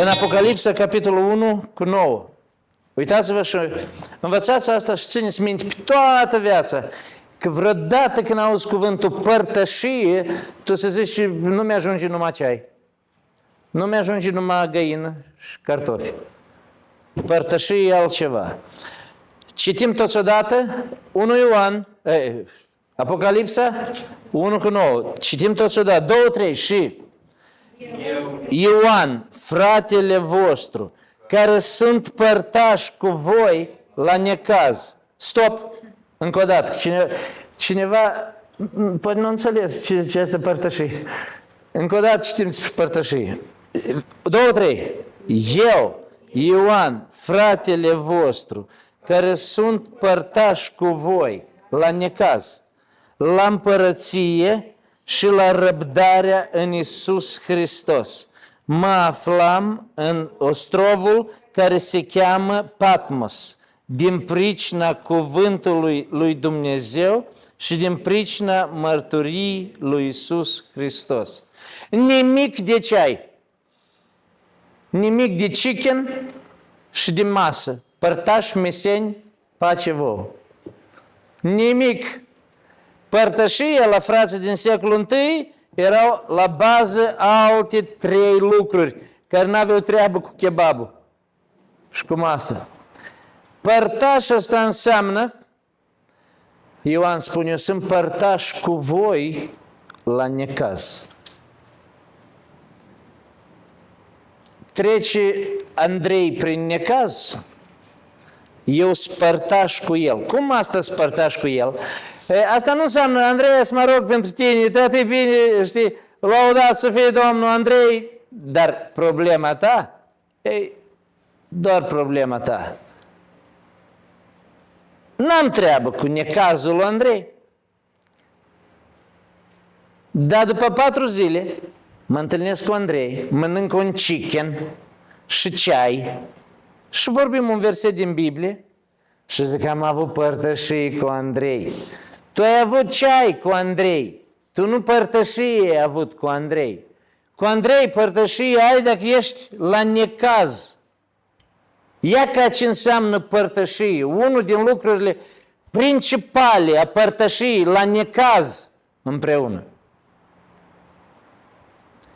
În Apocalipsa, capitolul 1, cu 9. Uitați-vă și învățați asta și țineți minte pe toată viața. Că vreodată când auzi cuvântul părtășie, tu să zici, nu mi-ajunge numai ceai. Nu mi-ajunge numai găină și cartofi. Părtășie e altceva. Citim toți odată 1 Ioan, Apocalipsa 1 cu 9. Citim toți odată, 2, 3 și Ioan, fratele vostru, care sunt părtași cu voi la necaz. Stop! Încă o dată. Cineva poate nu înțeles ce este părtășie. Încă o dată citim despre părtășie. 2, 3. Eu, Ioan, fratele vostru, care sunt părtași cu voi la necaz, la împărăție și la răbdarea în Iisus Hristos. Mă aflam în ostrovul care se cheamă Patmos, din pricina cuvântului lui Dumnezeu și din pricina mărturiei lui Iisus Hristos. Nimic de ceai, nimic de chicken și de masă. Părtași meseni, pace vouă. Nimic. Părtășia la frații din secolul I erau la bază alte 3 lucruri care n-aveau treabă cu kebabul și cu masă. Părtaș asta înseamnă, Ioan spune, eu sunt părtaș cu voi la necaz. Trece Andrei prin necaz, eu spărtaș cu el. Cum asta spărtaș cu el? Asta nu înseamnă, Andrei, să mă rog pentru tine, tot e bine, știi, lăudat să fie Domnul Andrei, dar problema ta, doar problema ta. N-am treabă cu necazul lui Andrei. Dar după 4 zile mă întâlnesc cu Andrei, mănânc un chicken și ceai și vorbim un verset din Biblie și zic că am avut părtășie cu Andrei. Tu ai avut ceai cu Andrei, tu nu părtășie ai avut cu Andrei. Cu Andrei părtășie ai dacă ești la necaz. Ia ca ce înseamnă părtășie. Unul din lucrurile principale a părtășiei la necaz împreună.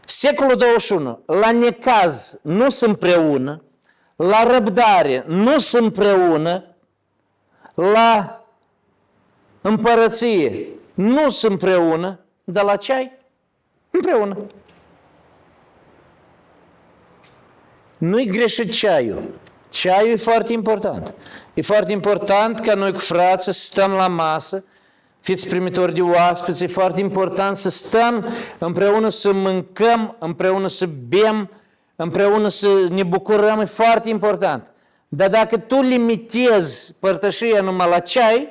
Secolul 21, la necaz nu sunt împreună, la răbdare nu sunt împreună, la împărăție nu sunt împreună, dar la ceai împreună. Nu-i greșit ceaiul. Ceaiul e foarte important. E foarte important ca noi cu frații să stăm la masă, fiți primitori de oaspeți, e foarte important să stăm împreună să mâncăm, împreună să bem, împreună să ne bucurăm, e foarte important. Dar dacă tu limitezi părtășia numai la ceai,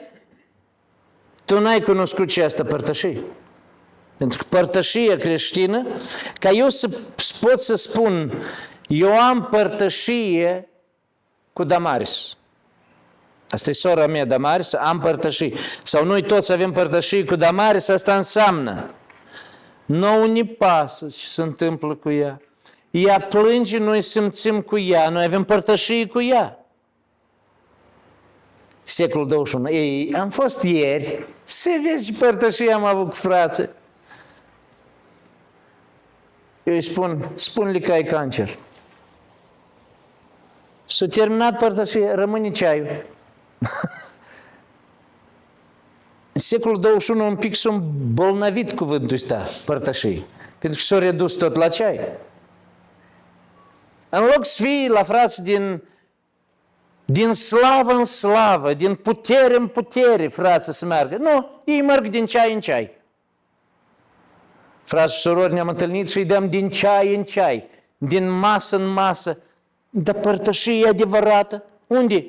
tu n-ai cunoscut ce este părtășie. Pentru că părtășia creștină, ca eu să pot să spun, eu am părtășie cu Damaris. Asta e sora mea, Damaris, am părtășie. Sau noi toți avem părtășie cu Damaris, asta înseamnă. Nouă ne pasă ce se întâmplă cu ea. Ea plânge, noi simțim cu ea, noi avem părtășie cu ea. Secolul 21. Ei, am fost ieri, să vezi ce părtășie am avut cu frații. Eu îi spun-le că ai cancer. S-a terminat părtășie, rămâne ceaiul. În secolul 21 un pic s-a bolnavit cuvântul ăsta, părtășie, pentru că s-a redus tot la ceai. În loc să fii la frați din slavă în slavă, din putere în putere, frații să meargă. Nu, ei merg din ceai în ceai. Frați și surori, ne-am întâlnit și îi dăm din ceai în ceai, din masă în masă. Dar părtășie adevărată, unde?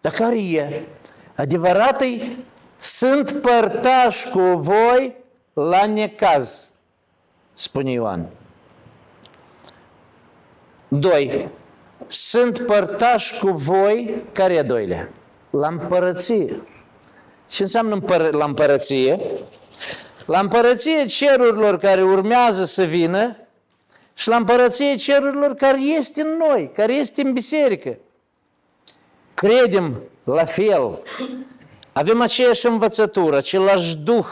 Dar care e? Adevărată-i, sunt părtași cu voi la necaz, spune Ioan. 2. Sunt părtași cu voi, care e a doilea? La împărăție. Ce înseamnă la împărăție? La împărăție cerurilor care urmează să vină, și la împărăția cerurilor care este în noi, care este în biserică. Credem la fel, avem aceeași învățătură, același duh,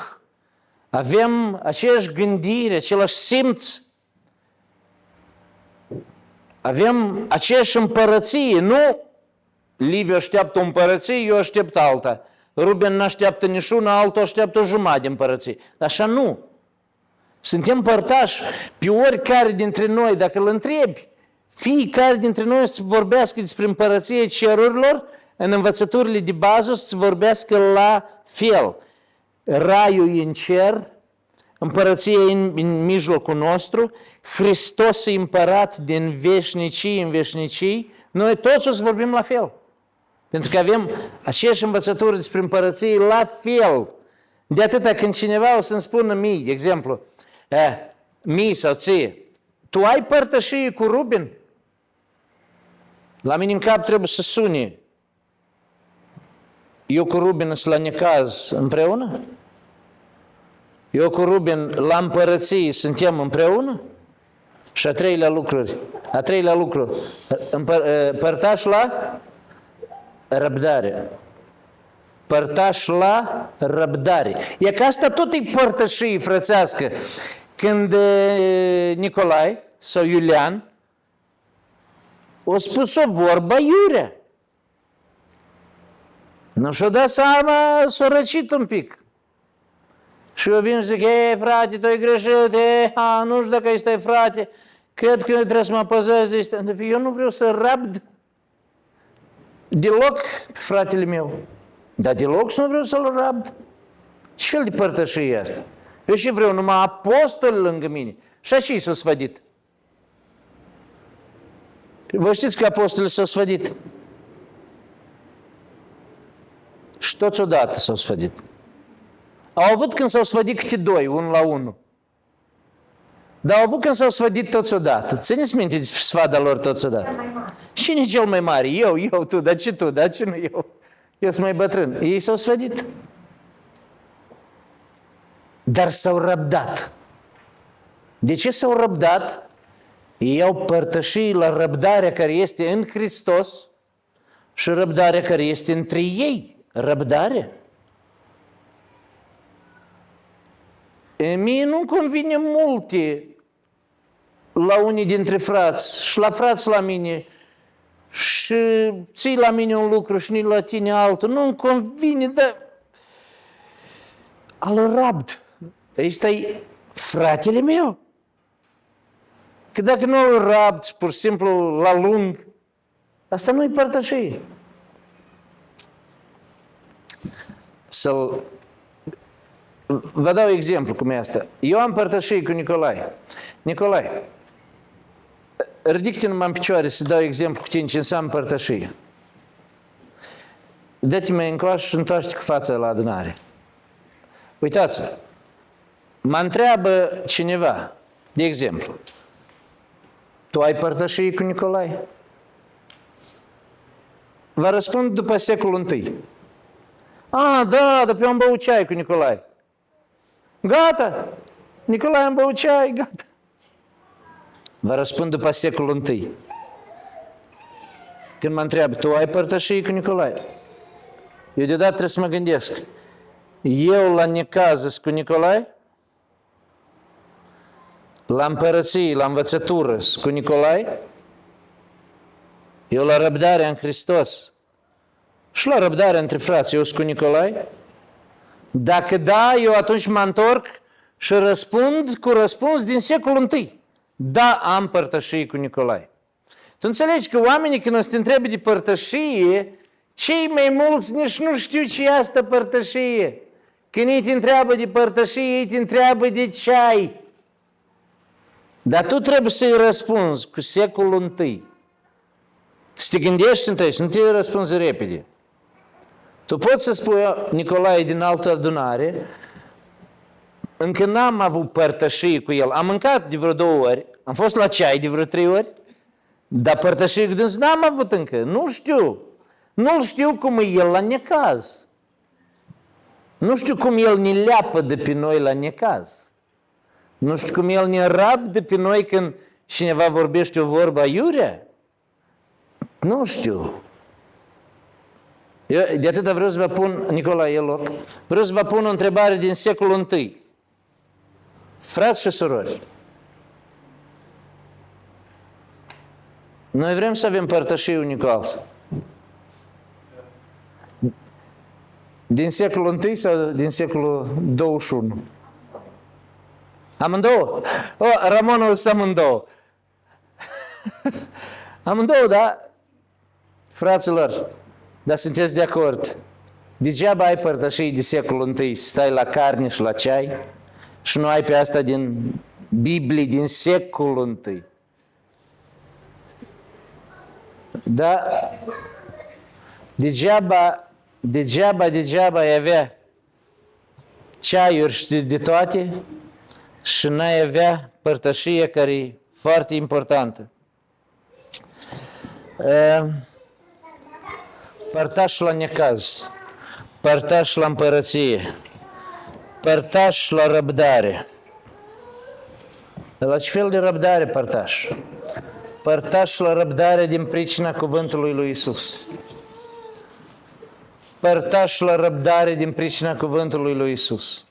avem aceeași gândire, același simț, avem aceeași împărăție, nu Liviu așteaptă o împărăție, eu aștept alta. Ruben nu așteaptă nici una, altul așteaptă o jumătate de împărăție. Așa nu. Suntem părtași. Pe oricare dintre noi, dacă îl întrebi, fiecare dintre noi să vorbească despre împărăție cerurilor, în învățăturile de bază să vorbească la fel. Raiul e în cer, împărăția e în mijlocul nostru, Hristos e împărat din veșnicii în veșnicii, noi toți o să vorbim la fel. Pentru că avem aceeași învățătură despre împărăție la fel. De atâta când cineva o să-mi spună mie, de exemplu, mie sau ție, tu ai părtășie cu Ruben? La mine în cap trebuie să sune. Eu cu Ruben sunt la necaz împreună? Eu cu Ruben la împărăție suntem împreună? Și a treilea lucru, părtași la răbdare. Părtași la răbdare. E că asta tot e părtășie frățească. Când Nicolae sau Iulian o spus o vorbă iurea. Nu și-o dat seama, s-o răcit un pic. Și eu vin și zic, frate, tu ai greșit, nu știu dacă este frate, cred că eu trebuie să mă păzesc de asta. Eu nu vreau să rabd deloc pe fratele meu. Dar deloc nu vreau să-l rabd. Ce fel de părtășie e asta? Eu și vreau numai apostoli lângă mine. Și așa s-au sfădit. Vă știți că apostolii s-au sfădit? Și toți odată s-au sfădit. Au avut când s-au sfădit câte doi, unul la unul. Dar au avut când s-au sfădit toți odată. Țineți minte despre sfada lor toți odată. Cine e cel mai mare? Eu, tu, dar ce tu, dar ce nu eu? Eu sunt mai bătrân. Ei s-au sfădit. Dar s-au răbdat. De ce s-au răbdat? Ei au părtășit la răbdarea care este în Hristos și răbdarea care este între ei. Răbdare. Mie nu-mi convine multe la unii dintre frați și la frați la mine și ții la mine un lucru și nici la tine altul. Nu-mi convine, dar al rabd. Ăsta e fratele meu. Că dacă nu îl rabd și pur și simplu la lung, asta nu-i părtășie. Vă dau exemplu cum e asta. Eu am părtășie cu Nicolae. Nicolae, ridică-te numai în picioare să dau exemplu cu tine ce înseamnă părtășie. Dă-te mai încoace și întoarce cu fața la adunare. Uitați-vă, mă întreabă cineva, de exemplu, tu ai părtășie cu Nicolae? Vă răspund după secolul I. Da, dar pe eu am băut ceai cu Nicolae. Gata! Nicolae am băut ceai, gata. Vă răspund după secolul I. Când mă întreabă, tu ai părtășie cu Nicolae? Eu deodată trebuie să mă gândesc. Eu la necaz cu Nicolae? La împărăție, la învățătură cu Nicolae? Eu la răbdarea în Hristos și la răbdarea între frați, eu sunt cu Nicolae? Dacă da, eu atunci mă întorc și răspund cu răspuns din secolul I. Da, am părtășie cu Nicolae. Tu înțelegi că oamenii când o să te întrebi de părtășie, cei mai mulți nici nu știu ce e asta părtășie. Când ei te întreabă de părtășie, ei te întreabă de ceai. Dar tu trebuie să-i răspunzi cu secolul I. Să te gândești întâi și nu te răspunzi repede. Tu poți să spui, Nicolae din altă adunare, încă n-am avut părtășie cu el. Am mâncat de vreo 2 ori, am fost la ceai de vreo 3 ori, dar părtășie cu dânsul n-am avut încă. Nu știu. Nu știu cum e el la necaz. Nu știu cum el ne leapă de pe noi la necaz. Nu știu cum el ne rabdă pe noi când cineva vorbește o vorbă aiurea? Nu știu. Eu de atâta vreau să vă pun, Nicolae, e loc, vreau să vă pun o întrebare din secolul I. Frați și surori, noi vrem să avem părtășii unii cu alții. Din secolul I sau din secolul 21? Amândouă? Ramon o să amândouă. Amândouă, da? Fraților, dar sunteți de acord? Degeaba ai părtășii de secolul I, stai la carne și la ceai și nu ai pe asta din Biblie din secolul I. Da? Degeaba ai avea ceaiuri și de toate și n-ai avea părtășie care e foarte importantă. Părtaș la necaz, părtaș la împărăție, părtaș la răbdare. La ce fel de răbdare părtaș? Părtaș la răbdare din pricina cuvântului lui Iisus. Părtaș la răbdare din pricina cuvântului lui Iisus.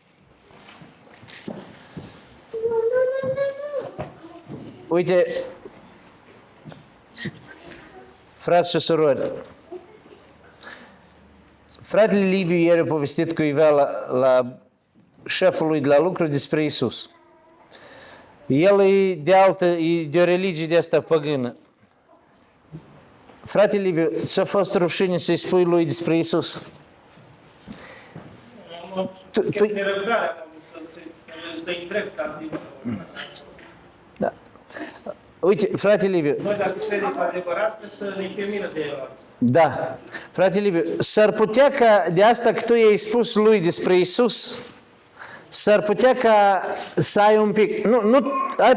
Uite, frați și surori, fratele Liviu ieri a povestit cuiva la șeful lui de la lucru despre Iisus. El e de o religie de asta păgână. Frate Liviu, ți-a fost rușine să-i spui lui despre Iisus? Da. Uite, frate Liviu. Noi dacă credem cu adevărat, să ne fie milă de el. Da. Frate Liviu, s-ar putea ca de asta că tu i-ai spus lui despre Iisus, s-ar putea ca să ai un pic,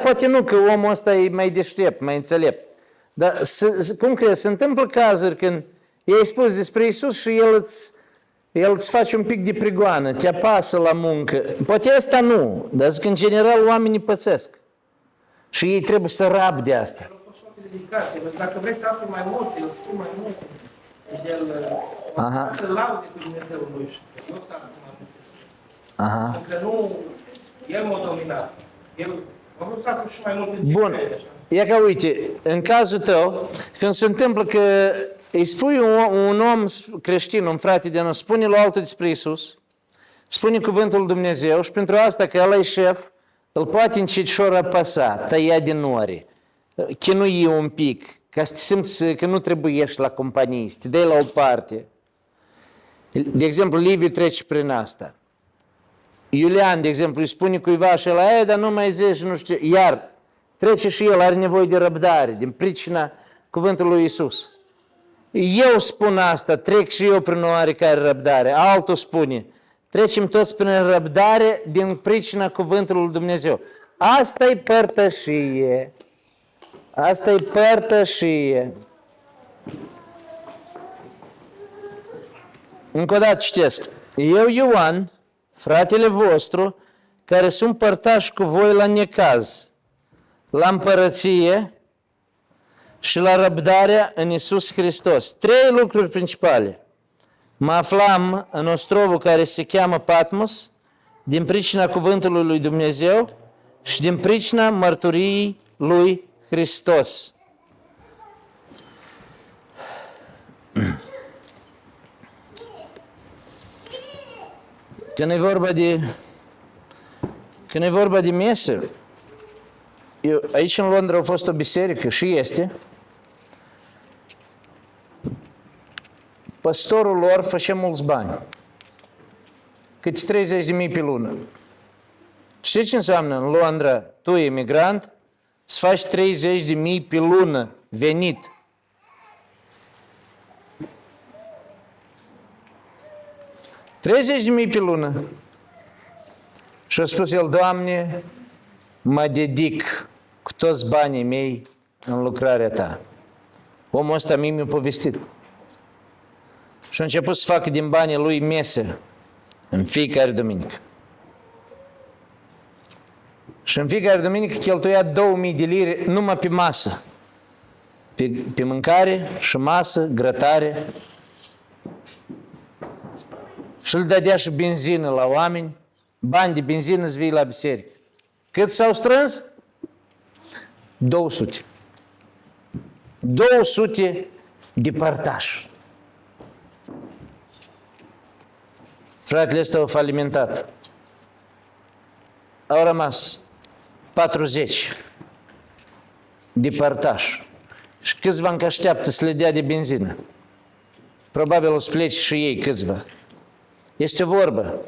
poate nu că omul ăsta e mai deștept, mai înțelept, dar cum crezi, se întâmplă cazuri când i-ai spus despre Iisus și el îți face un pic de prigoană, te apasă la muncă, poate asta nu, dar zic în general oamenii pățesc și ei trebuie să rabde asta. El a fost foarte dedicat, dacă vrei să afli mai mult, el spune mai mult, el să laude cu Dumnezeul lui și nu să afli mai mult. Încă nu, el m-a dominat. El a vrut să afli și mai mult în bun, e că uite, în cazul tău, când se întâmplă că îi spui un om creștin, un frate de noi, spune lui altul despre Iisus, spune cuvântul lui Dumnezeu și pentru asta că ăla e șef, îl poate încetșor apăsa, tăia din nori, chinui un pic, ca să te simți că nu trebuie ieși la companie, să te dai la o parte. De exemplu, Liviu trece prin asta. Iulian, de exemplu, îi spune cuiva și el, dar nu mai zici, nu știu, iar trece și el, are nevoie de răbdare, din pricina cuvântului lui Iisus. Eu spun asta, trec și eu prin o oarecare răbdare, altul spune, trecem toți prin răbdare din pricina cuvântului lui Dumnezeu. Asta e părtășie. Asta e părtășie. Încă o dată citesc. Eu, Ioan, fratele vostru, care sunt părtași cu voi la necaz, la împărăție și la răbdarea în Iisus Hristos. 3 lucruri principale. Mă aflam în ostrovul care se cheamă Patmos, din pricina cuvântului lui Dumnezeu și din pricina mărturiei lui Hristos. Când e vorba de mese, aici în Londra a fost o biserică și este. Păstorul lor făcea mulți bani, câte 30.000 pe lună. Știi ce înseamnă în Londra, tu emigrant, să faci 30.000 pe lună venit? $30.000 pe lună. Și a spus el, Doamne, mă dedic cu toți banii mei în lucrarea ta. Omul ăsta mie mi-a povestit. Și a început să facă din banii lui mese în fiecare duminică. Și în fiecare duminică cheltuia 2000 de lire numai pe masă. Pe mâncare și masă, grătare. Și îl dădea și benzină la oameni. Bani de benzină îți vii la biserică. Cât s-au strâns? 200. 200 de părtași. Fratele ăsta au falimentat. Au rămas 40 de părtași. Și câțiva încă așteaptă să le dea de benzină. Probabil o să plece și ei câțiva. Este o vorbă.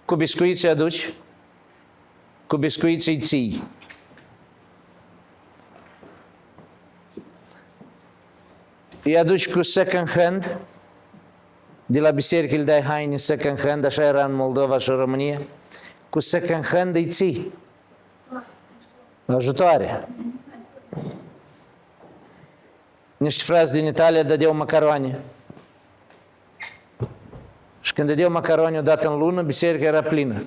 Cu biscuiți aduci, cu biscuiți îi ții. Îi aduci cu second hand, de la biserică îl dai haine second hand, așa era în Moldova și în România. Cu second hand îi ții. Ajutoare. Niște frați din Italia dădeau macaroane. Și când dădeau macaroni odată în lună, biserica era plină.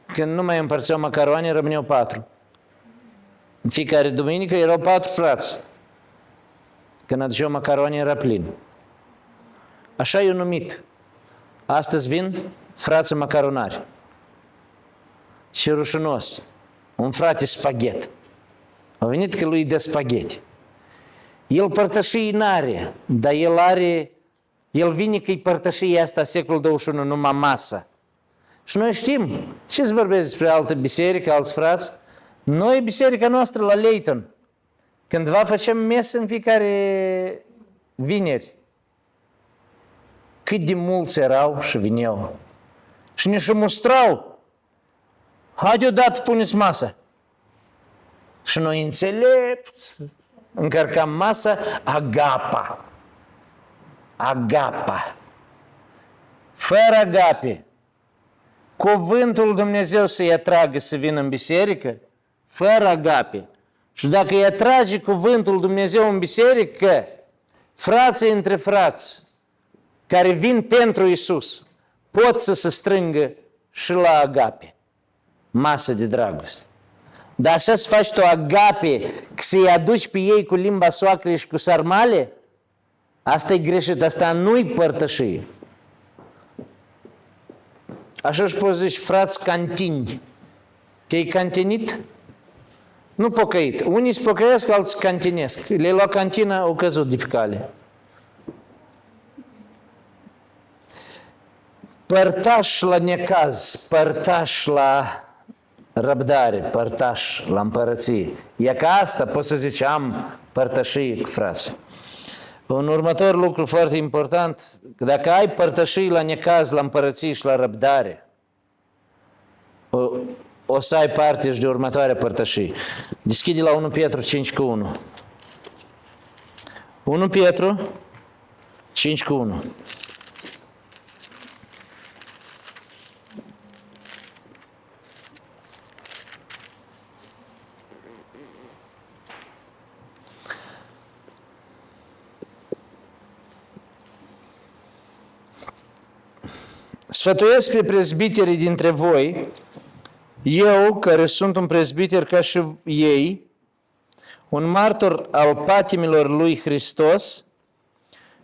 Când nu mai împărțeau macaroni, rămâneau 4. În fiecare duminică erau 4 frați. Când aduceau macaroni, era plin. Așa e numit. Astăzi vin frații macaronari. Și rușinos. Un frate spaghet. A venit că lui dă spaghetti. El părtășii n-are, dar el vine că-i părtășii asta secolul 21, numai masa. Și noi știm, ce-ți vorbesc despre altă biserică, alți frați? Noi, biserica noastră la Leighton, cândva facem mesă în fiecare vineri. Cât de mulți erau și vineau. Și ne și mustrau. Haide odată puneți masa. Și noi înțelepți încărcam masa agapa. Agapa. Fără agape. Cuvântul Dumnezeu să-i atragă să vină în biserică, fără agape. Și dacă îi atrage cuvântul Dumnezeu în biserică, frații între frați care vin pentru Iisus pot să se strângă și la agape. Masă de dragoste. Dar așa să faci tu agape, că să-i aduci pe ei cu limba soacră și cu sarmale, asta e greșit, asta nu-i părtășie. Așa își poți zici, frați cantini. Te-ai cantinit? Nu pocăit. Unii se pocăiesc, alții cantinesc. Le-ai luat cantina, au căzut de pe cale. Părtaș la necaz, părtaș la răbdare, părtaș la împărăție. E ca asta poți să zici, am părtășie cu frații. Un următor lucru foarte important, dacă ai părtășii la necaz, la împărăție și la răbdare, o să ai parte și de următoarea părtășie. Deschide la 1 Pietru 5:1. 1 Pietru 5:1. Sfătuiesc pe prezbiterii dintre voi, eu, care sunt un prezbiter ca și ei, un martor al patimilor lui Hristos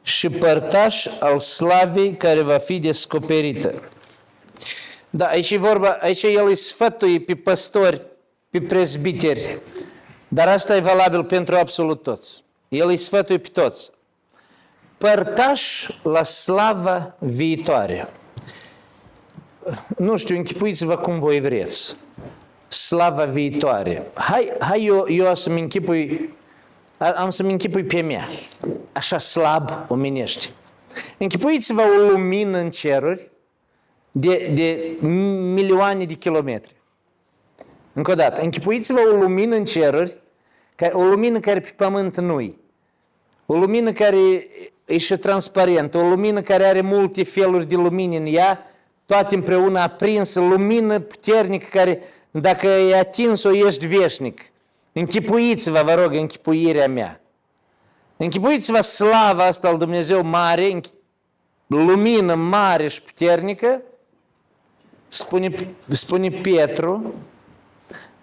și părtaș al slavei care va fi descoperită. Da, aici e vorba, aici el îi sfătuie pe păstori, pe prezbiteri, dar asta e valabil pentru absolut toți. El îi sfătuie pe toți. Părtaș la slava viitoare. Nu știu, închipuiți-vă cum voi vreți. Slava viitoare. Hai eu să-mi închipui, am să-mi închipui pe mea. Așa slab omenește. Închipuiți-vă o lumină în ceruri de milioane de kilometri. Încă o dată, închipuiți-vă o lumină în ceruri, o lumină care pe pământ nu-i. O lumină care e și transparentă, o lumină care are multe feluri de lumini în ea, toate împreună aprinsă, lumină puternică care, dacă ai atins-o, ești veșnic. Închipuiți-vă, vă rog, închipuirea mea. Închipuiți-vă slava asta al Dumnezeu mare, lumină mare și puternică, spune Petru,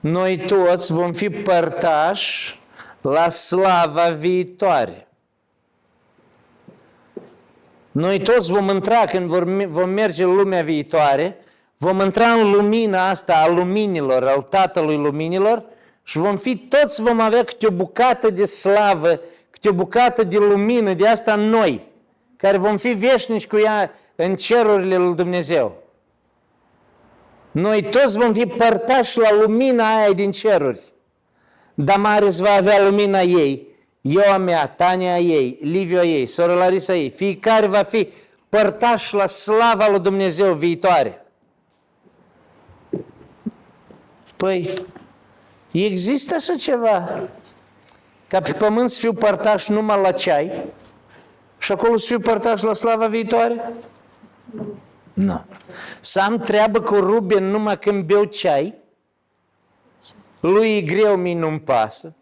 noi toți vom fi părtași la slava viitoare. Noi toți vom intra, când vom merge în lumea viitoare, vom intra în lumina asta a luminilor, al Tatălui Luminilor și toți vom avea câte o bucată de slavă, câte o bucată de lumină, de asta noi, care vom fi veșnici cu ea în cerurile lui Dumnezeu. Noi toți vom fi părtași la lumina aia din ceruri. Damaris va avea lumina ei, eu a mea, Tania a ei, Liviu a ei, sora Larisa a ei. Fiecare va fi părtași la slava lui Dumnezeu viitoare. Păi, există așa ceva? Ca pe pământ să fiu părtași numai la ceai și acolo să fiu părtași la slava viitoare? Nu. Să am treabă cu Ruben numai când beau ceai, lui e greu, mie nu-mi pasă,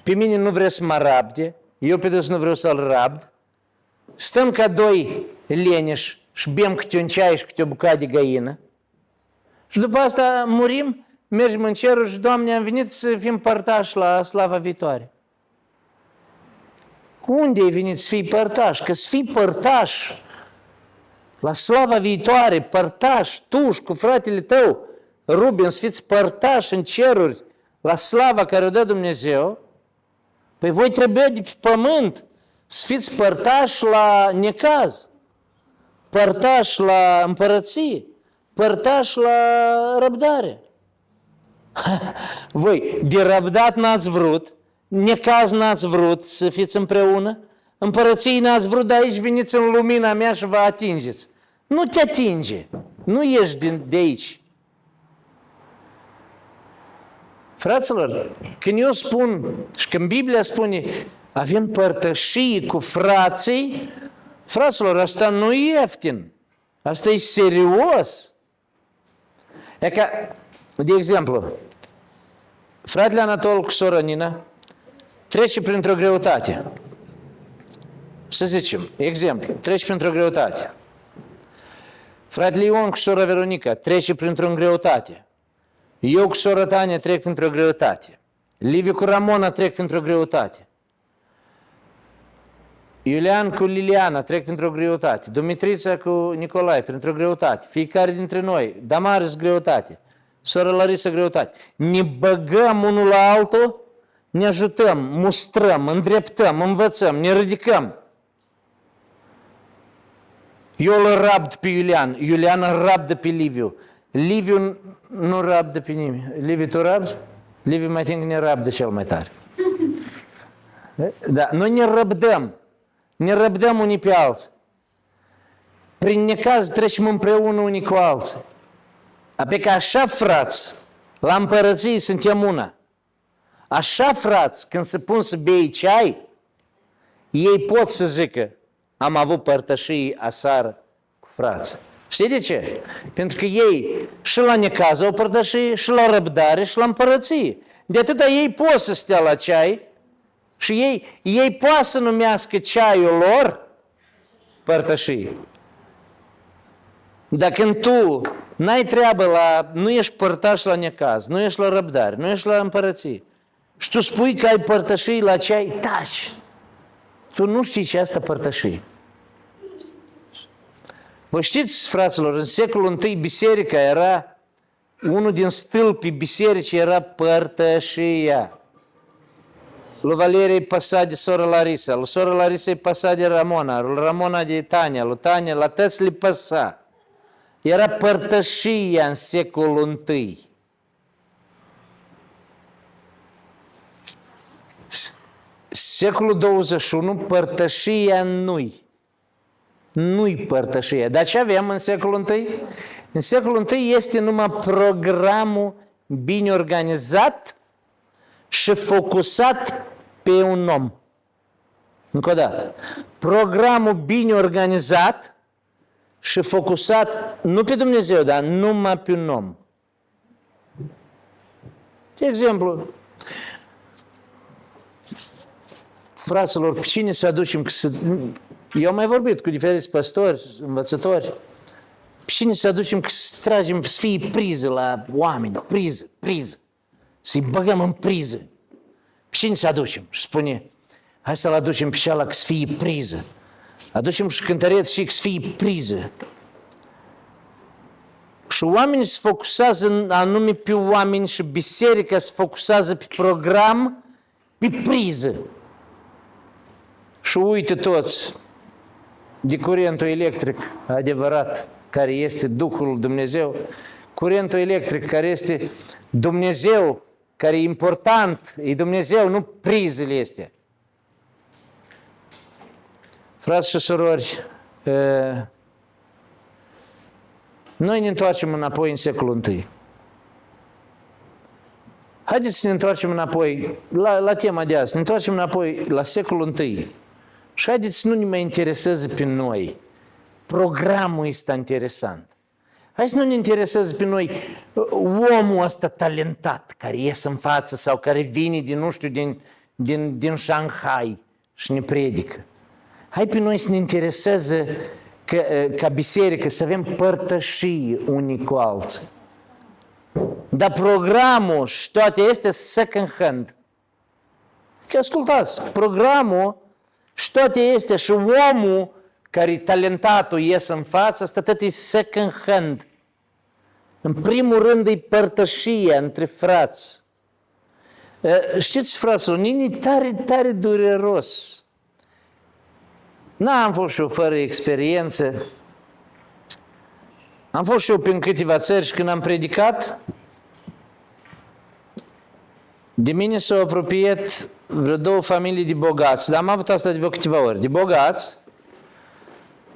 pe mine nu vrea să mă rabde, eu pe dus nu vreau să-l rabd, stăm ca doi leneși și bem câte un ceai și câte o bucată de găină și după asta murim, mergem în cerul și, Doamne, am venit să fim părtași la slava viitoare. Unde ai venit să fii părtaș? Că să fii părtaș la slava viitoare, părtaș, tu și cu fratele tău, Ruben, să fiți părtași în ceruri la slava care o dă Dumnezeu, păi voi trebuie de pe pământ să fiți părtași la necaz, părtași la împărăție, părtași la răbdare. Voi de răbdat n-ați vrut, necaz n-ați vrut să fiți împreună, împărăției n-ați vrut, de aici veniți în lumina mea și vă atingeți. Nu te atinge, nu ieși de aici. Fraților, când eu spun și când Biblia spune avem părtășie cu frații, fraților, asta nu e ieftin, asta e serios. E ca, de exemplu, fratele Anatol cu sora Nina trece printr-o greutate. Să zicem, exemplu, trece printr-o greutate. Fratele Ion cu sora Veronica trece printr-o greutate. Eu cu sora Tania trec printr-o greutate. Liviu cu Ramona trec printr-o greutate. Iulian cu Liliana trec printr-o greutate. Dumitrița cu Nicolae printr-o greutate. Fiecare dintre noi. Damaris greutate. Sora Larisa greutate. Ne băgăm unul la altul, ne ajutăm, mustrăm, îndreptăm, învățăm, ne ridicăm. Eu îl rabd pe Iulian, Iulian îl rabdă pe Liviu. Liviu nu rabdă pe nimeni. Liviu, tu rabzi? Liviu mai timp ne rabdă cel mai tare. Da, noi ne răbdăm unii pe alții. Prin necaz trecem împreună unii cu alții. Apoi că așa, frați, la împărăție suntem una. Așa, frați, când se pun să bei ceai, ei pot să zică, am avut părtășii aseară cu frații. Știi de ce? Pentru că ei și la necaz au părtășii, și la răbdare, și la împărăție. De atâta ei pot să stea la ceai și ei pot să numească ceaiul lor părtășie. Dar când tu n-ai treabă nu ești părtaș la necaz, nu ești la răbdare, nu ești la împărăție și tu spui că ai părtășie la ceai, taci! Tu nu știi ce asta părtășie. Vă știți, fraților, în secolul I biserica era, unul din stâlpii bisericii era părtășia. Lui Valerie îi păsa de sora Larisa, lui sora Larisa îi păsa de Ramona, lui Ramona de Tania, lui Tania, la tăți le păsa. Era părtășia în secolul I. Secolul 21, părtășia nu-i părtășia. Dar ce avem în secolul I? În secolul I este numai programul bine organizat și focusat pe un om. Încă o dată. Programul bine organizat și focusat nu pe Dumnezeu, dar numai pe un om. De exemplu, fraților, pe cine să aducem? Eu am mai vorbit cu diferiți păstori, învățători. Pe cine să aducem, să tragem, să fie priză la oameni, priză. Să-i băgăm în priză. Pe cine să aducem? Și spune, hai să-l aducem pe cealaltă să fie priză. Aducem și cântăreți și să fie priză. Și oamenii se focusează anume pe oameni și biserica se focusează pe program, pe priză. Și uite toți de curentul electric adevărat, care este Duhul Dumnezeu, curentul electric care este Dumnezeu, care e important, e Dumnezeu, nu prizele astea. Frați și surori, noi ne întoarcem înapoi în secolul I. Haideți să ne întoarcem înapoi la tema de azi, ne întoarcem înapoi la secolul I. Și haideți să nu ne mai intereseze pe noi. Programul este interesant. Hai să nu ne intereseze pe noi omul ăsta talentat care iese în față sau care vine din, nu știu, din Shanghai și ne predică. Hai pe noi să ne intereseze ca biserică să avem părtășii unii cu alții. Dar programul și toate este second hand. Că ascultați, programul și toate este și omul care talentatul iese în față, asta tot e second hand. În primul rând e părtășia între frați. Știți, fraților, e tare dureros. N-am fost și eu fără experiență. Am fost și eu prin câteva țări și când am predicat, de mine s-au apropiat vreo 2 familii de bogați, dar am avut asta de vreo câteva ori, de bogați,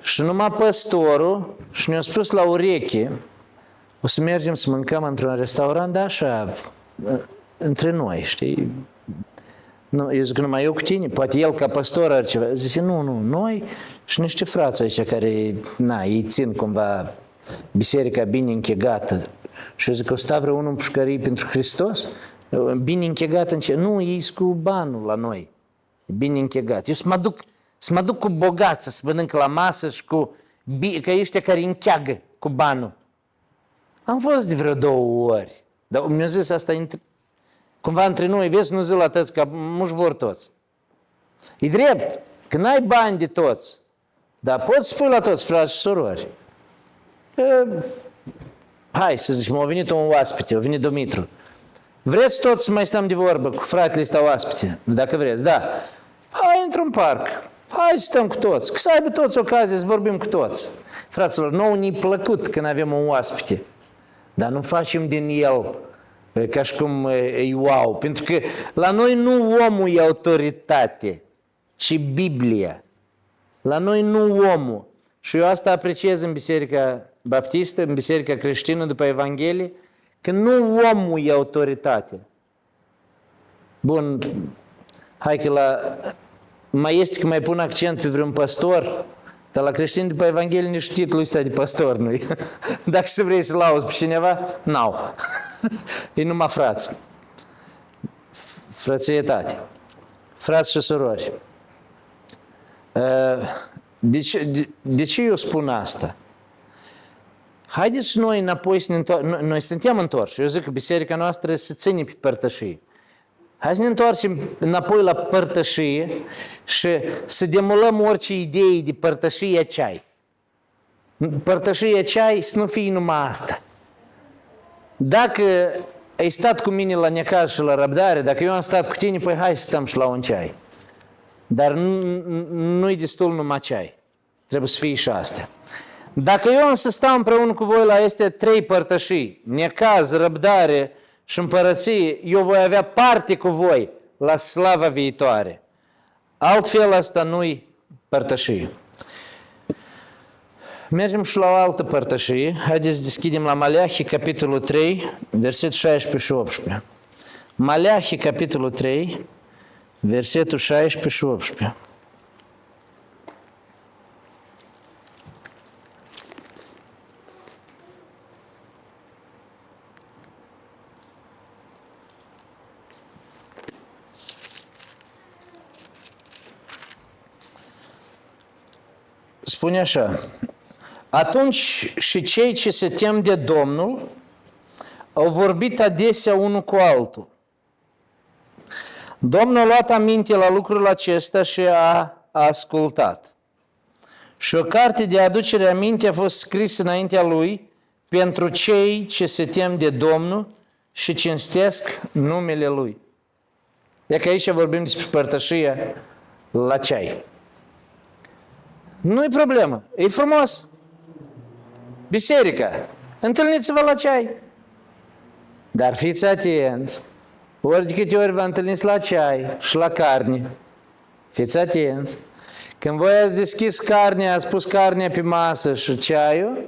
și numai păstorul și ne-a spus la ureche, o să mergem să mâncăm într-un restaurant, dar așa, între noi, știi? Nu, eu zic, numai eu cu tine, poate el ca păstor ar ceva. Zice, nu, noi și niște frați aici care, ei țin cumva biserica bine închegată. Și eu zic, o sta vreunul în pușcării pentru Hristos? Bine închegat în ce? Nu, ei sunt cu banul la noi. Bine închegat. Eu să mă duc cu bogață, să mănânc la masă și că ăștia care încheagă cu banul. Am fost de vreo 2 ori. Dar mi-a zis asta cumva între noi, vezi, nu zi la toți, că nu-și vor toți. E drept, că n-ai bani de toți, dar poți spui la toți, frați și surori. Hai să zicem, a venit un oaspete, a venit Dumitru. Vreți toți să mai stăm de vorbă cu fratele ăsta oaspete? Dacă vreți, da. Hai într-un parc, hai să stăm cu toți, că să aibă toți ocazie să vorbim cu toți. Fraților, nouă ne-i plăcut când avem un oaspete, dar nu facem din el ca și cum e wow. Pentru că la noi nu omul e autoritate, ci Biblia. La noi nu omul. Și eu asta apreciez în Biserica Baptistă, în Biserica Creștină după Evanghelie, că nu omul e autoritate. Bun, hai că mai este că mai pun accent pe vreun păstor, dar la creștini după Evanghelie nici titlul ăsta de păstor nu-i. Dacă și vrei să-l auzi pe cineva, n-au. E numai frați. Frățietate. Frați și surori. De ce eu spun asta? Haideți noi înapoi să ne întoarcem. Noi suntem întorși. Eu zic că biserica noastră se ține pe părtășie. Hai să ne întoarcem înapoi la părtășie și să demolăm orice idee de părtășie ceai. Părtășie ceai să nu fie numai asta. Dacă ai stat cu mine la necaz și la răbdare, dacă eu am stat cu tine, păi hai să stăm și la un ceai. Dar nu-i destul numai ceai. Trebuie să fie și astea. Dacă eu am să stau împreună cu voi la aceste 3 părtășii, necaz, răbdare și împărăție, eu voi avea parte cu voi la slava viitoare. Altfel asta nu-i părtășie. Mergem și la o altă părtășie. Haideți să deschidem la Maleahi, capitolul 3, versetul 16 și 18. Maleahi, capitolul 3, versetul 16 și 18. Spune așa, Atunci și cei ce se tem de Domnul au vorbit adesea unul cu altul. Domnul a luat aminte la lucrul acesta și a ascultat. Și o carte de aducere aminte a fost scrisă înaintea lui pentru cei ce se tem de Domnul și cinstesc numele Lui. E că aici vorbim despre părtășia la ceai. Nu-i problemă, e frumos. Biserica, întâlniți-vă la ceai. Dar fiți atenți, ori de câte ori vă întâlniți la ceai și la carne, fiți atenți. Când voi ați deschis carnea, ați pus carnea pe masă și ceaiul,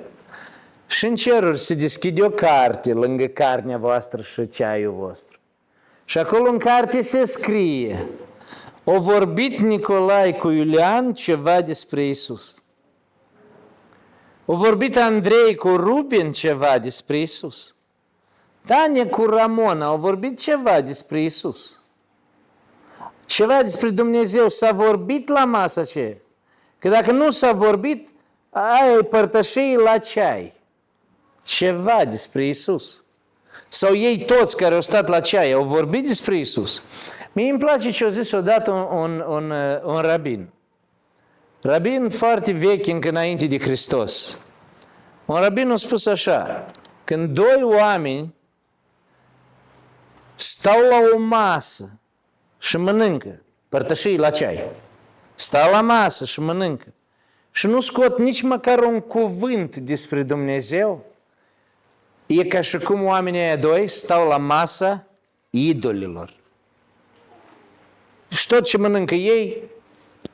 și în ceruri se deschide o carte lângă carnea voastră și ceaiul vostru. Și acolo în carte se scrie: o vorbit Nicolae cu Iulian ceva despre Iisus. O vorbit Andrei cu Ruben ceva despre Iisus. Tania cu Ramona au vorbit ceva despre Iisus. Ceva despre Dumnezeu s-a vorbit la masă aceea. Că dacă nu s-a vorbit, aia e părtășie la ceai. Ceva despre Iisus. Sau ei toți care au stat la ceai au vorbit despre Iisus. Mie îmi place ce a zis odată un rabin. Rabin foarte vechi încă înainte de Hristos. Un rabin a spus așa: când doi oameni stau la o masă și mănâncă, părtășii la ceai, stau la masă și mănâncă și nu scot nici măcar un cuvânt despre Dumnezeu, e ca și cum oamenii aia doi stau la masa idolilor. Și tot ce mănâncă ei,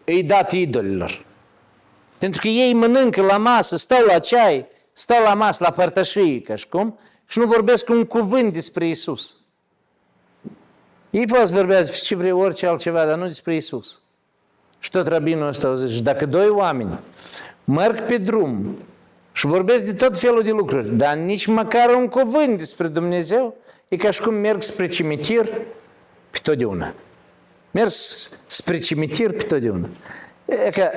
e dat idolilor. Pentru că ei mănâncă la masă, stau la ceai, stau la masă, la părtășie, ca și cum, și nu vorbesc un cuvânt despre Iisus. Ei pot să vorbească despre ce vrei, orice altceva, dar nu despre Iisus. Și tot rabinul ăsta a zis: dacă doi oameni merg pe drum și vorbesc de tot felul de lucruri, dar nici măcar un cuvânt despre Dumnezeu, e ca și cum merg spre cimitir pe totdeauna. Merg spre cimitir pe totdeauna. E că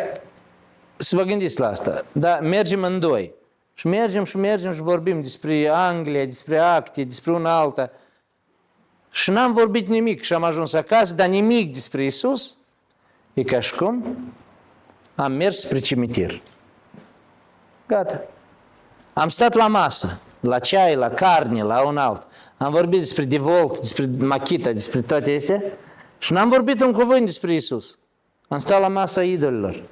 să vă gândiți la asta. Da, mergem în doi. Și mergem și vorbim despre Anglia, despre acte, despre una alta. Și n-am vorbit nimic și am ajuns acasă, dar nimic despre Iisus. E ca și cum am mers spre cimitir. Gata. Am stat la masă, la ceai, la carne, la un alt. Am vorbit despre Devolt, despre Machita, despre toate astea și n-am vorbit un cuvânt despre Iisus. Am stat la masa idolilor.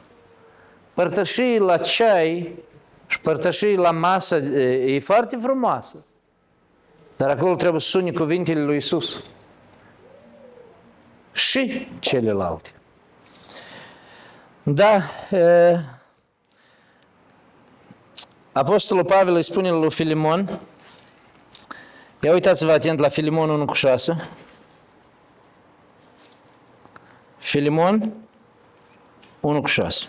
Părtășii la ceai și părtășii la masă e foarte frumoasă. Dar acolo trebuie să suni cuvintele lui Iisus. Și celelalte. Da, Apostolul Pavel îi spune lui Filimon, ia uitați-vă atent la Filimon 1:6. Filimon 1:6.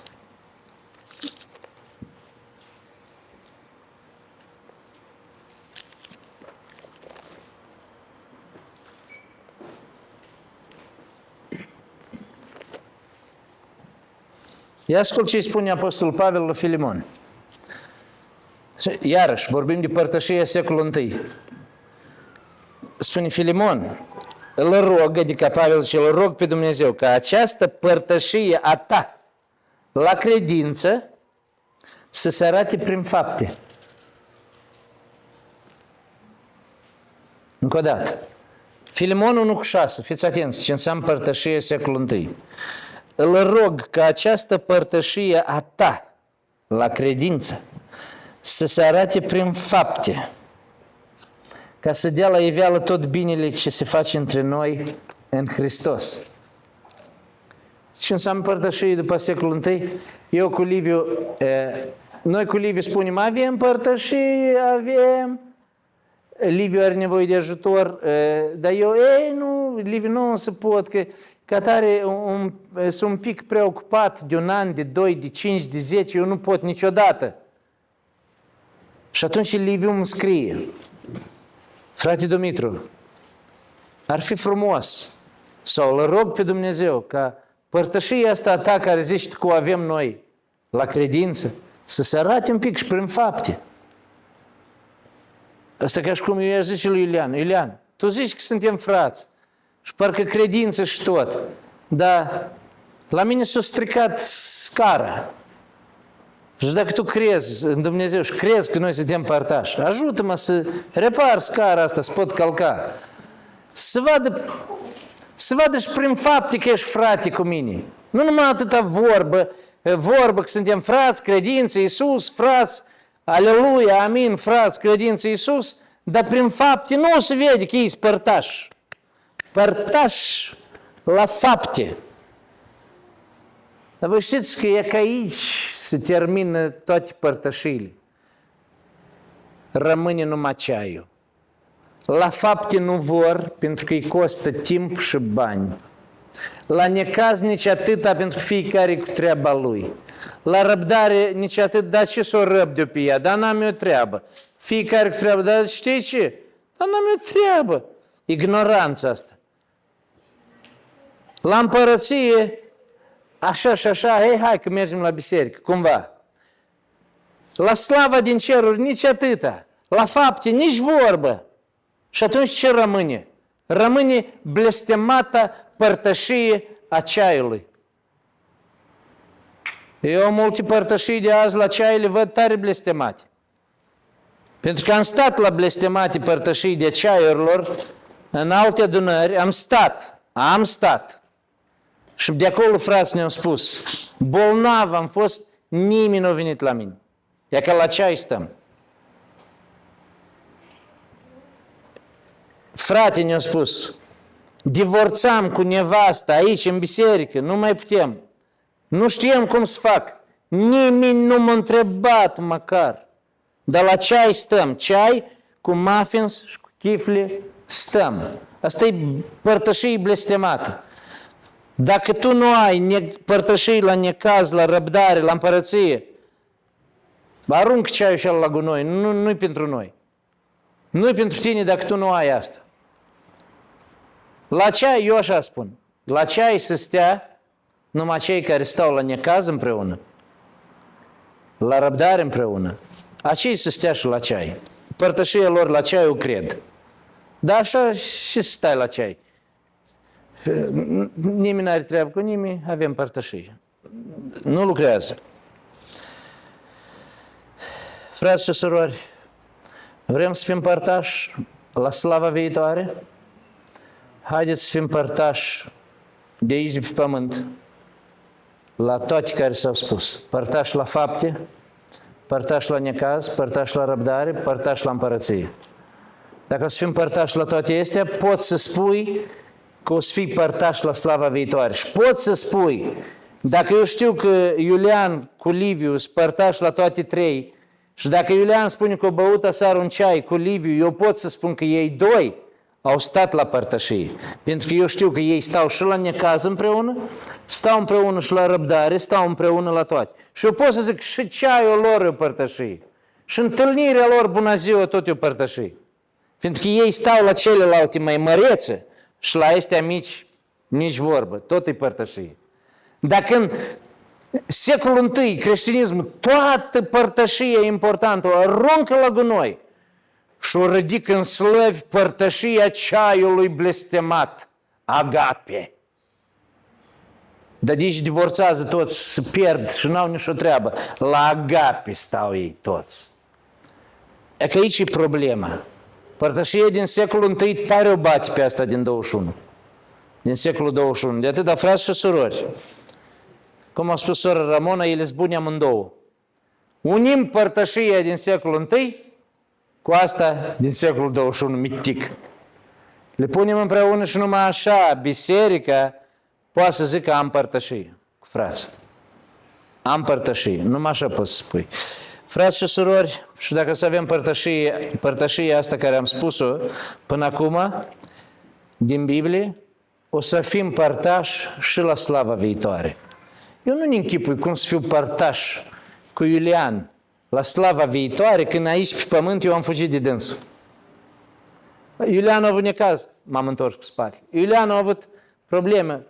Ia ascult ce îi spune Apostolul Pavel lui Filimon. Iarăși, vorbim de părtășia secolului I. Spune Filimon, îl rog, adică Pavel zice, îl rog pe Dumnezeu ca această părtășie a ta la credință să se arate prin fapte. Încă o dată. Filimon 1:6, fiți atenți ce înseamnă părtășie secolului I. Îl rog ca această părtășie a ta la credință să se arate prin fapte, ca să dea la iveală tot binele ce se face între noi în Hristos. Ce înseamnă părtășie după secolul I? Eu cu Liviu, noi cu Liviu spunem, avem părtășie, avem. Liviu are nevoie de ajutor, dar eu, nu, Liviu, nu se pot, că tare sunt un pic preocupat de un an, de 2, de 5, de 10, eu nu pot niciodată. Și atunci Liviu îmi scrie, frate Dumitru, ar fi frumos, sau îl rog pe Dumnezeu, ca părtășia asta ta care zici cu avem noi la credință, Să se arate un pic și prin fapte. Asta ca și cum eu i-aș zice lui Iulian, Iulian, tu zici că suntem frați și parcă credință și tot, dar la mine s-a stricat scara. Și dacă tu crezi în Dumnezeu și crezi că noi suntem părtași, ajută-mă să repar scara asta, să pot calca. Să vadă și prin fapte că ești frate cu mine. Nu numai atâta vorbă că suntem frați, credință, Iisus, frați, aleluia, amin, frați, credință, Iisus, dar prin fapte nu se vede că ești părtași. Părtași la fapte. Dar vă știți că e că aici se termină toate părtășiile. Rămâne numai ceaiul. La fapte nu vor, pentru că îi costă timp și bani. La necaz nici atâta, pentru că fiecare cu treaba lui. La răbdare nici atât, dar ce s-o răbde pe ea? Dar n-am eu treabă. Fiecare cu treabă, dar știi ce? Dar n-am eu treabă. Ignoranța asta. La împărăție, așa și așa, hai că mergem la biserică, cumva. La slava din ceruri nici atâta. La fapte nici vorbă. Și atunci ce rămâne? Rămâne blestemata părtășie a ceaiului. Eu multe părtășii de azi la ceai le văd tare blestemate. Pentru că am stat la blestemate părtășii de ceaiurilor în alte adunări, am stat. Și de acolo frații ne-au spus, bolnav am fost, nimeni nu a venit la mine. E că la ceai stăm. Frate ne-a spus, divorțam cu nevasta aici în biserică, nu mai putem. Nu știam cum să fac. Nimeni nu m-a întrebat măcar. Dar la ceai stăm. Ceai cu muffins și cu chifle stăm. Asta e părtășie blestemată. Dacă tu nu ai părtășii la necaz, la răbdare, la împărăție, arunc ceaiul și la gunoi. Nu-i pentru noi. Nu-i pentru tine dacă tu nu ai asta. La ceai, eu așa spun, la ceai să stea numai cei care stau la necaz împreună, la răbdare împreună, acei să stea și la ceai. Părtășia lor la ceai o cred. Dar așa și stai la ceai. Nimeni n-are treabă cu nimeni, avem părtășie. Nu lucrează. Frați și surori, vrem să fim părtași la slava viitoare? Haideți să fim părtași de aici, de pe pământ, la toate care s-au spus. Părtași la fapte, părtași la necaz, părtași la răbdare, părtași la împărăție. Dacă o să fim părtași la toate astea, poți să spui că o să fii părtași la slava viitoare. Și poți să spui, dacă eu știu că Iulian cu Liviu sunt părtași la toate trei, și dacă Iulian spune că o băut aseară un ceai cu Liviu, eu pot să spun că ei doi au stat la părtășie. Pentru că eu știu că ei stau și la necaz împreună, stau împreună și la răbdare, stau împreună la toate. Și eu pot să zic și ceaiul lor e o părtășie. Și întâlnirea lor, bună ziua, tot e o părtășie. Pentru că ei stau la celelalte mai mărețe și la astea mici, nici vorbă, tot e părtășie. Dacă în secolul I, creștinismul, toată părtășia importantă, o aruncă la gunoi și o ridică în slăvi părtășia ceaiului blestemat, agape. Dar deci divorțează toți, se pierd și n-au nicio treabă. La agape stau ei toți. E că aici e problema. Părtășia din secolul I tare o bate pe asta din 21. Din secolul 21. De atâta frați și surori. Cum a spus sora Ramona, ele sunt bune amândouă. Unim părtășia din secolul I cu asta din secolul 21, mitic. Le punem împreună și numai așa, biserica poate să zică am părtășie cu frații. Am părtășie, numai așa poți să spui. Frați și surori, și dacă să avem părtășia asta care am spus-o până acum, din Biblie, o să fim părtași și la slava viitoare. Eu nu-mi închipui cum să fiu părtaș cu Iulian la slava viitoare, când aici pe pământ eu am fugit de dânsul. Iulian a avut necaz, m-am întors cu spatele. Iulian a avut probleme,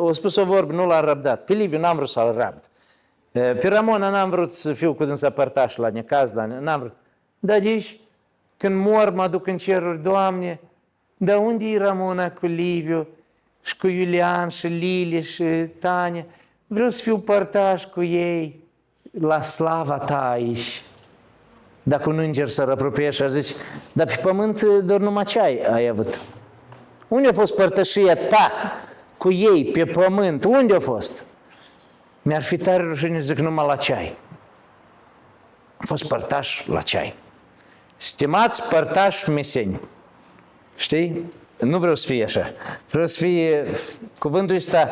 a spus o vorbă, nu l-a răbdat. Pe Liviu n-am vrut să-l răbd. Pe Ramona n-am vrut să fiu cu dânsa părtaș la necaz, n-am vrut. Dar deci, când mor, mă duc în ceruri, Doamne, dar unde e Ramona cu Liviu și cu Iulian și Lili și Tania? Vreau să fiu părtaș cu ei la slava ta aici. Dacă un înger s-ar apropia și ar zice, dar pe pământ doar numai ce ai avut. Unde a fost părtășia ta cu ei pe pământ? Unde a fost? Mi-ar fi tare rușine să zic numai la ceai. Am fost părtaș la ceai. Stimați părtași meseni. Știi? Nu vreau să fie așa. Vreau să fie cuvântul ăsta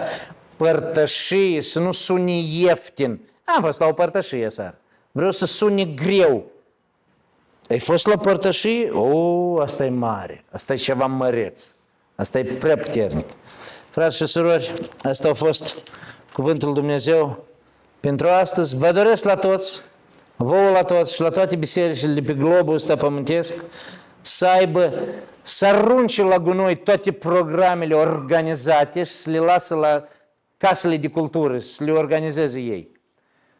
părtășie, să nu sune ieftin. Am fost la o părtășie seară. Vreau să sune greu. Ai fost la părtășie? Asta e mare. Asta e ceva măreț. Asta e prea puternic. Frați și surori, asta a fost cuvântul lui Dumnezeu pentru astăzi. Vă doresc la toți, vouă la toți și la toate bisericile de pe globul ăsta pământesc să arunce la gunoi toate programele organizate și să le lasă la casele de cultură, să le organizeze ei.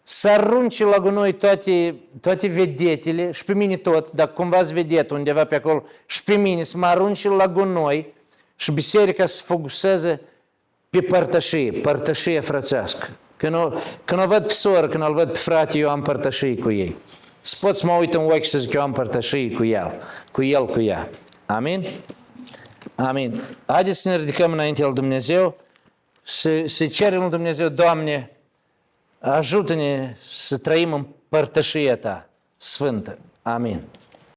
Să arunce la gunoi toate vedetele și pe mine tot, dacă cumva-s vedet undeva pe acolo, și pe mine să mă arunce la gunoi și biserica să focuseze pe părtășie frățească. Când o văd pe soră, când o văd pe frate, eu am părtășie cu ei. Să pot să mă uit în ochi și să zic, eu am părtășie cu el, cu ea. Amin? Amin. Haideți să ne ridicăm înainte lui Dumnezeu și să cerem lui Dumnezeu, Doamne, ajută-ne să trăim în părtășia Ta sfântă. Amin.